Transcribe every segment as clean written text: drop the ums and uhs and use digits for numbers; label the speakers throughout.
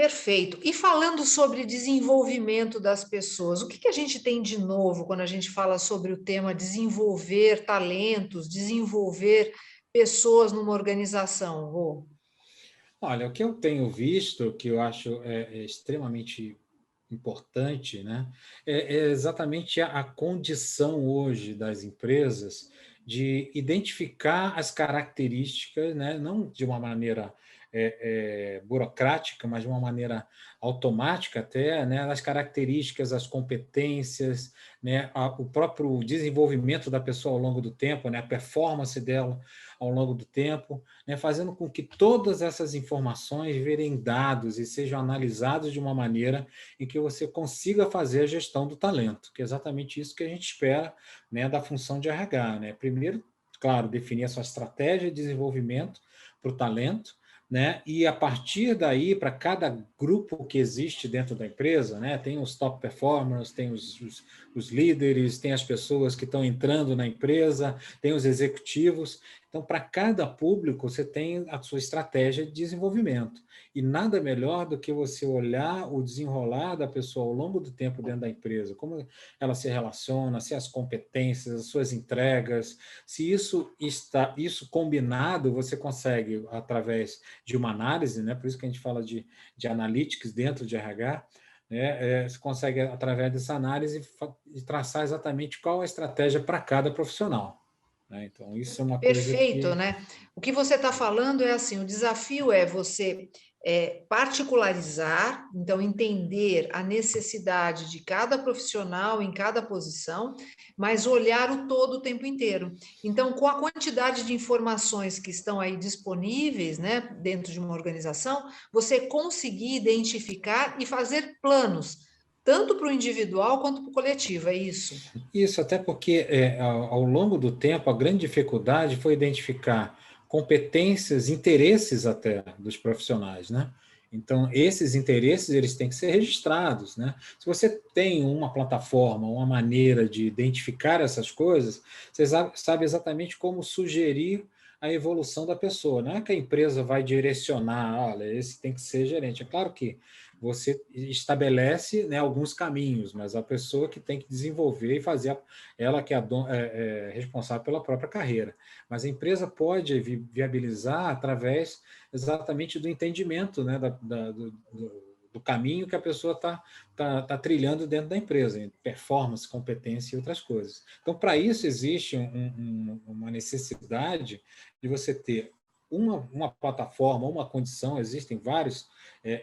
Speaker 1: Perfeito. E falando sobre desenvolvimento das pessoas, o que que a gente tem de novo quando a gente fala sobre o tema desenvolver talentos, desenvolver pessoas numa organização, Rô?
Speaker 2: Olha, o que eu tenho visto, que eu acho extremamente importante, né, é exatamente a condição hoje das empresas de identificar as características, né, não de uma maneira burocrática, mas de uma maneira automática até, né, as características, as competências, né, o próprio desenvolvimento da pessoa ao longo do tempo, né, a performance dela ao longo do tempo, né, fazendo com que todas essas informações virem dados e sejam analisados de uma maneira em que você consiga fazer a gestão do talento, que é exatamente isso que a gente espera, né, da função de RH. Né? Primeiro, claro, definir a sua estratégia de desenvolvimento para o talento, né? E a partir daí, para cada grupo que existe dentro da empresa, né? Tem os top performers, tem os líderes, tem as pessoas que estão entrando na empresa, tem os executivos. Então, para cada público, você tem a sua estratégia de desenvolvimento. E nada melhor do que você olhar o desenrolar da pessoa ao longo do tempo dentro da empresa, como ela se relaciona, se as competências, as suas entregas, se isso combinado, você consegue, através de uma análise, né? Por isso que a gente fala de analytics dentro de RH, né? Você consegue, através dessa análise, traçar exatamente qual a estratégia para cada profissional. Né? Então, isso é uma coisa
Speaker 1: Perfeito,
Speaker 2: que...
Speaker 1: né? O que você está falando é assim: o desafio é você particularizar, então entender a necessidade de cada profissional em cada posição, mas olhar o todo o tempo inteiro. Então, com a quantidade de informações que estão aí disponíveis, né, dentro de uma organização, você conseguir identificar e fazer planos, tanto para o individual quanto para o coletivo, é isso?
Speaker 2: Isso, até porque ao longo do tempo a grande dificuldade foi identificar competências, interesses até dos profissionais, né? Então, esses interesses eles têm que ser registrados, né? Se você tem uma plataforma, uma maneira de identificar essas coisas, você sabe exatamente como sugerir a evolução da pessoa. Não é que a empresa vai direcionar, olha, esse tem que ser gerente. É claro que você estabelece, né, alguns caminhos, mas a pessoa que tem que desenvolver e fazer, ela que é responsável pela própria carreira. Mas a empresa pode viabilizar através exatamente do entendimento, né, do caminho que a pessoa está trilhando dentro da empresa, em performance, competência e outras coisas. Então, para isso, existe uma necessidade de você ter uma plataforma, uma condição, existem vários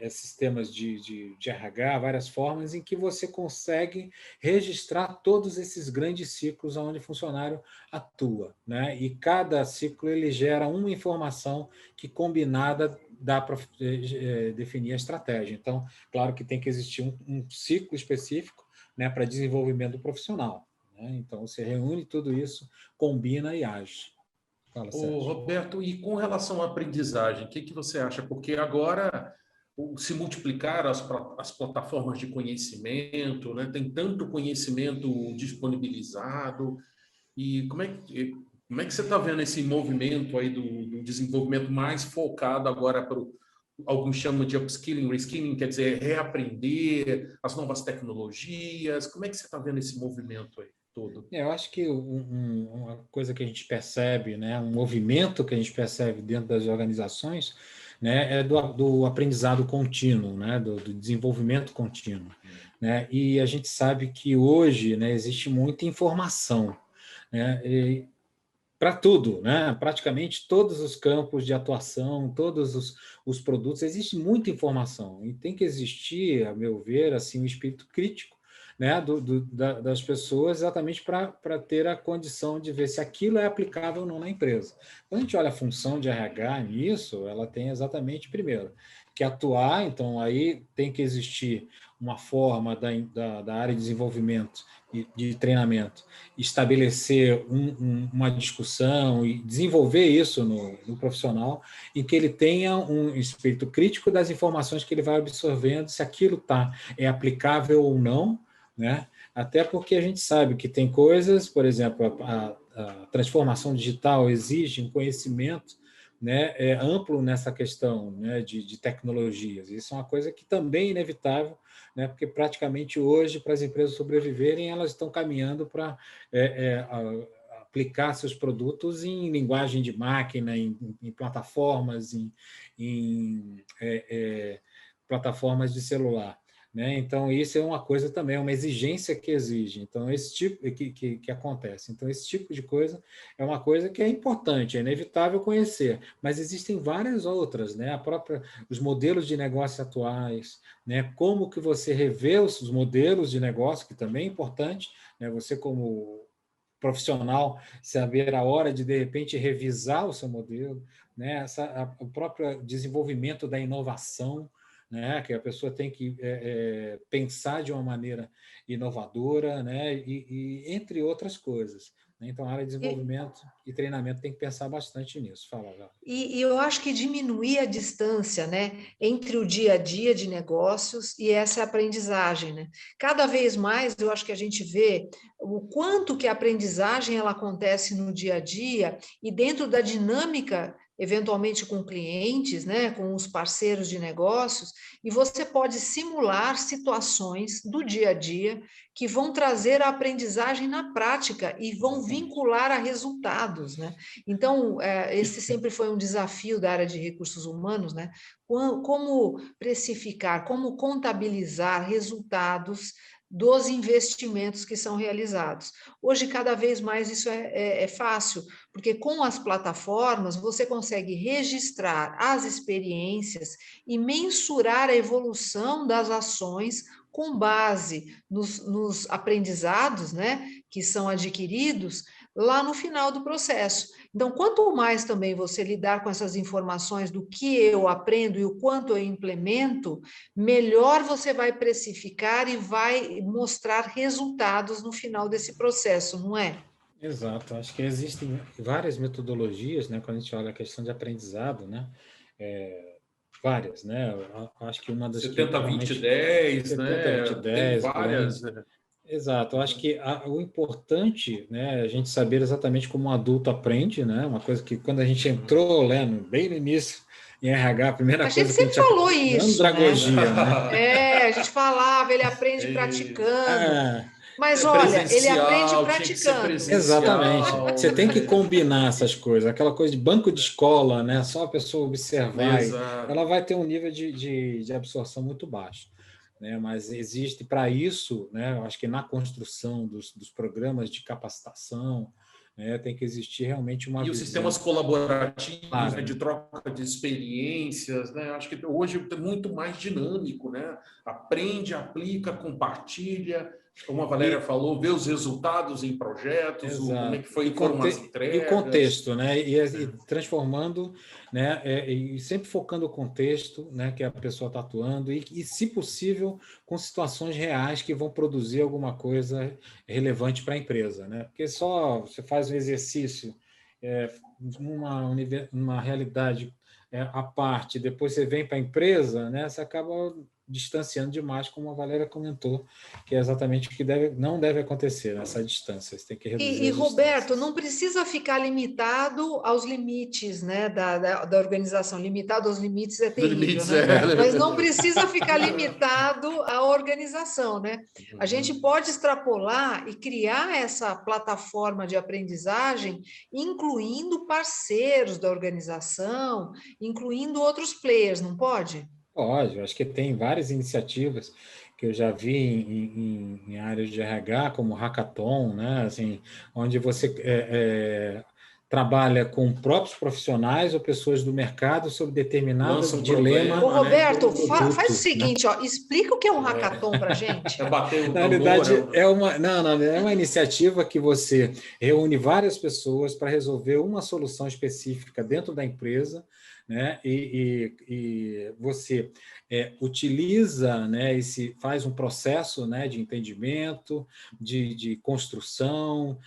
Speaker 2: sistemas de RH, várias formas em que você consegue registrar todos esses grandes ciclos onde o funcionário atua, né? E cada ciclo ele gera uma informação que combinada dá para definir a estratégia. Então, claro que tem que existir um ciclo específico, né, para desenvolvimento do profissional. Né? Então, você reúne tudo isso, combina e age. Fala,
Speaker 3: Ô,
Speaker 2: Sérgio.
Speaker 3: Roberto, e com relação à aprendizagem, o que que você acha? Porque agora se multiplicaram as plataformas de conhecimento, né? Tem tanto conhecimento disponibilizado, e como é que você está vendo esse movimento aí do desenvolvimento mais focado agora para alguns chamam de upskilling, reskilling, quer dizer, reaprender as novas tecnologias? Como é que você está vendo esse movimento aí todo?
Speaker 2: Eu acho que uma coisa que a gente percebe, né, um movimento que a gente percebe dentro das organizações, né, é do aprendizado contínuo, né, do desenvolvimento contínuo, né, e a gente sabe que hoje, né, existe muita informação, né, para tudo, né, praticamente todos os campos de atuação, todos os produtos, existe muita informação e tem que existir, a meu ver, assim, um espírito crítico, né, das pessoas, exatamente para ter a condição de ver se aquilo é aplicável ou não na empresa. Quando a gente olha a função de RH nisso, ela tem exatamente, primeiro, que atuar, então aí tem que existir uma forma da área de desenvolvimento e de treinamento, estabelecer uma discussão e desenvolver isso no profissional, em que ele tenha um espírito crítico das informações que ele vai absorvendo, se aquilo é aplicável ou não, né? Até porque a gente sabe que tem coisas, por exemplo, a transformação digital exige um conhecimento, né, amplo nessa questão, né, de tecnologias. Isso é uma coisa que também é inevitável, né, porque praticamente hoje, para as empresas sobreviverem, elas estão caminhando para aplicar seus produtos em linguagem de máquina, em plataformas, em plataformas de celular. Né? Então, isso é uma coisa também, é uma exigência que exige. Então, esse tipo que acontece. Então, esse tipo de coisa é uma coisa que é importante, é inevitável conhecer, mas existem várias outras, né? Os modelos de negócio atuais, né? Como que você revê os modelos de negócio, que também é importante, né? Você como profissional saber a hora de repente revisar o seu modelo, né? O próprio desenvolvimento da inovação, né? Que a pessoa tem que pensar de uma maneira inovadora, né? E entre outras coisas. Né? Então, a área de desenvolvimento e treinamento tem que pensar bastante nisso. Fala, Val.
Speaker 1: E eu acho que diminuir a distância, né, entre o dia a dia de negócios e essa aprendizagem, né? Cada vez mais eu acho que a gente vê o quanto que a aprendizagem ela acontece no dia a dia e dentro da dinâmica, eventualmente com clientes, né, com os parceiros de negócios, e você pode simular situações do dia a dia que vão trazer a aprendizagem na prática e vão vincular a resultados, né? Então, esse sempre foi um desafio da área de recursos humanos, né? Como precificar, como contabilizar resultados dos investimentos que são realizados. Hoje, cada vez mais isso é fácil, porque com as plataformas você consegue registrar as experiências e mensurar a evolução das ações com base nos aprendizados, né, que são adquiridos lá no final do processo. Então, quanto mais também você lidar com essas informações do que eu aprendo e o quanto eu implemento, melhor você vai precificar e vai mostrar resultados no final desse processo, não é?
Speaker 2: Exato, acho que existem várias metodologias, né, quando a gente olha a questão de aprendizado, né, várias, né, eu acho que uma das que
Speaker 3: 70, 20,
Speaker 2: realmente
Speaker 3: 10,
Speaker 2: 70,
Speaker 3: né?
Speaker 2: 20,
Speaker 3: Tem
Speaker 2: 10,
Speaker 3: várias,
Speaker 2: Blend.
Speaker 3: né?
Speaker 2: Exato, eu acho que o importante, né, é a gente saber exatamente como um adulto aprende, né, uma coisa que quando a gente entrou, né, bem no início em RH, a primeira
Speaker 1: A gente
Speaker 2: coisa que a
Speaker 1: sempre
Speaker 2: gente
Speaker 1: falou
Speaker 2: aprende é
Speaker 1: isso, né?
Speaker 2: andragogia, né?
Speaker 1: A gente falava, ele aprende
Speaker 3: É,
Speaker 1: praticando, mas
Speaker 3: é
Speaker 1: olha, ele aprende
Speaker 3: presencial, tinha que ser
Speaker 1: praticando.
Speaker 2: Exatamente.
Speaker 3: presencial,
Speaker 2: Você tem que
Speaker 3: né?
Speaker 2: combinar essas coisas, aquela coisa de banco de escola, né? Só a pessoa observar, ela
Speaker 3: Exato.
Speaker 2: vai ter um nível de absorção muito baixo. Né? Mas existe para isso, né? Eu acho que na construção dos programas de capacitação, né? Tem que existir realmente uma
Speaker 3: E os sistemas
Speaker 2: visão
Speaker 3: colaborativos,
Speaker 2: clara,
Speaker 3: né, de
Speaker 2: né?
Speaker 3: troca de experiências, né? Acho que hoje é muito mais dinâmico, né? Aprende, aplica, compartilha. Como a Valéria
Speaker 2: E,
Speaker 3: falou, vê os resultados em projetos, como é que
Speaker 2: Exato.
Speaker 3: foram as
Speaker 2: E o
Speaker 3: entregas.
Speaker 2: contexto, né? E transformando, né? E sempre focando o contexto, né? Que a pessoa está atuando e, se possível, com situações reais que vão produzir alguma coisa relevante para a empresa, né? Porque só você faz um exercício numa realidade à parte, depois você vem para a empresa, né? Você acaba distanciando demais, como a Valéria comentou, que é exatamente o que não deve acontecer nessa distância. Você tem que reduzir
Speaker 1: E,
Speaker 2: as
Speaker 1: Roberto,
Speaker 2: distâncias.
Speaker 1: não precisa ficar limitado aos limites, né, da organização. Limitado aos limites é
Speaker 3: Do
Speaker 1: terrível,
Speaker 3: limites,
Speaker 1: né?
Speaker 3: é.
Speaker 1: Mas não precisa ficar limitado à organização, né? A gente pode extrapolar e criar essa plataforma de aprendizagem, incluindo parceiros da organização, incluindo outros players, não pode?
Speaker 2: Pode, eu acho que tem várias iniciativas que eu já vi em áreas de RH, como Hackathon, né? Assim, onde você trabalha com próprios profissionais ou pessoas do mercado sobre determinado
Speaker 3: Lança um
Speaker 1: Ô,
Speaker 2: dilema
Speaker 3: problema, né?
Speaker 1: Roberto,
Speaker 2: ou
Speaker 1: faz o
Speaker 2: produto, né?
Speaker 1: seguinte, ó, explica o que é um hackathon para gente.
Speaker 3: É bater o
Speaker 2: Na
Speaker 3: tambor,
Speaker 2: realidade, é uma iniciativa que você reúne várias pessoas para resolver uma solução específica dentro da empresa, né? E você utiliza, né? Faz um processo, né? De entendimento, de construção,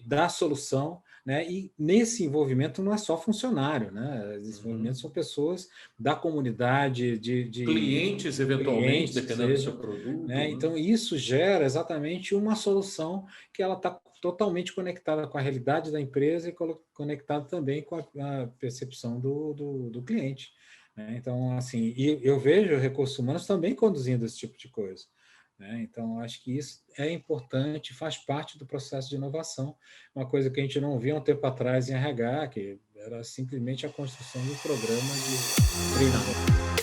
Speaker 2: da solução, né? E nesse envolvimento não é só funcionário, né? Esses envolvimentos são pessoas da comunidade, de
Speaker 3: clientes, eventualmente,
Speaker 2: clientes,
Speaker 3: dependendo do
Speaker 2: seja,
Speaker 3: seu produto,
Speaker 2: né?
Speaker 3: né?
Speaker 2: Então, isso gera exatamente uma solução que ela está totalmente conectada com a realidade da empresa e conectada também com a percepção do cliente, né? Então, assim, e eu vejo recursos humanos também conduzindo esse tipo de coisa, né? Então, acho que isso é importante, faz parte do processo de inovação, uma coisa que a gente não via um tempo atrás em RH, que era simplesmente a construção de um programa de treinamento.